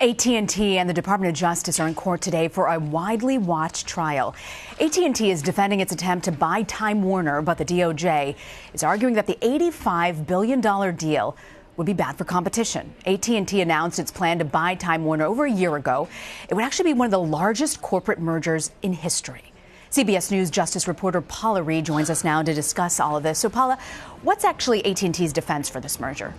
AT&T and the Department of Justice are in court today for a widely watched trial. AT&T is defending its attempt to buy Time Warner, but the DOJ is arguing that the $85 billion deal would be bad for competition. AT&T announced its plan to buy Time Warner over a year ago. It would actually be one of the largest corporate mergers in history. CBS News Justice reporter Paula Reid joins us now to discuss all of this. So, Paula, what's actually AT&T's defense for this merger?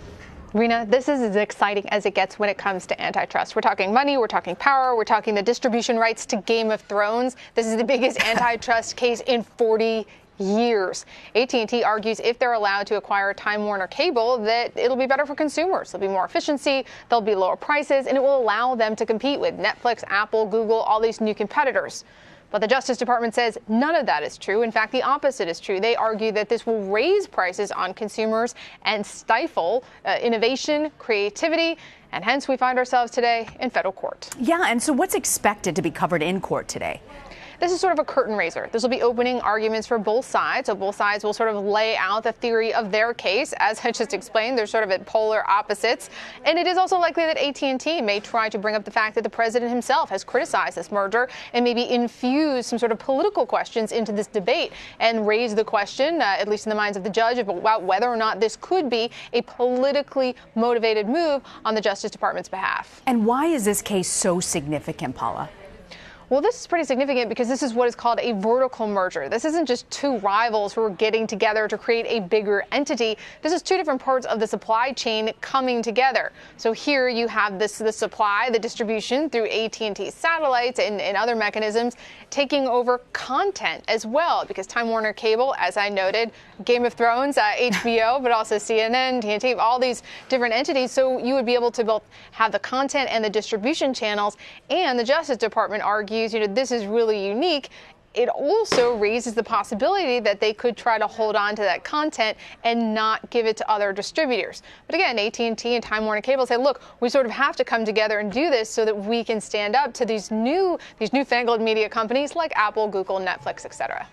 Rena, this is as exciting as it gets when it comes to antitrust. We're talking money, we're talking power, we're talking the distribution rights to Game of Thrones. This is the biggest antitrust case in 40 years. AT&T argues if they're allowed to acquire Time Warner Cable, that it'll be better for consumers. There'll be more efficiency, there'll be lower prices, and it will allow them to compete with Netflix, Apple, Google, all these new competitors. But the Justice Department says none of that is true. In fact, the opposite is true. They argue that this will raise prices on consumers and stifle innovation, creativity, and hence we find ourselves today in federal court. Yeah, and so what's expected to be covered in court today? This is sort of a curtain raiser. This will be opening arguments for both sides. So both sides will sort of lay out the theory of their case. As I just explained, they're sort of at polar opposites. And it is also likely that AT&T may try to bring up the fact that the president himself has criticized this merger and maybe infuse some sort of political questions into this debate and raise the question, at least in the minds of the judge, about whether or not this could be a politically motivated move on the Justice Department's behalf. And why is this case so significant, Paula? Well, this is pretty significant because this is what is called a vertical merger. This isn't just two rivals who are getting together to create a bigger entity. This is two different parts of the supply chain coming together. So here you have the supply, the distribution through AT&T satellites and other mechanisms taking over content as well, because Time Warner Cable, as I noted, Game of Thrones, HBO, but also CNN, TNT, all these different entities. So you would be able to both have the content and the distribution channels. And the Justice Department argues, this is really unique. It also raises the possibility that they could try to hold on to that content and not give it to other distributors. But again, AT&T and Time Warner Cable say, look, we sort of have to come together and do this so that we can stand up to these newfangled media companies like Apple, Google, Netflix, etc.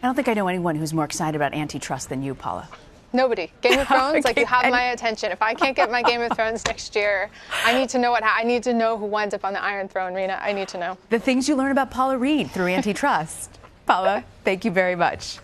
I don't think I know anyone who's more excited about antitrust than you, Paula. Nobody. Game of Thrones, like, you have my attention. If I can't get my Game of Thrones next year, I need to know I need to know who winds up on the Iron Throne, Rena. I need to know. The things you learn about Paula Reid through antitrust. Paula, thank you very much.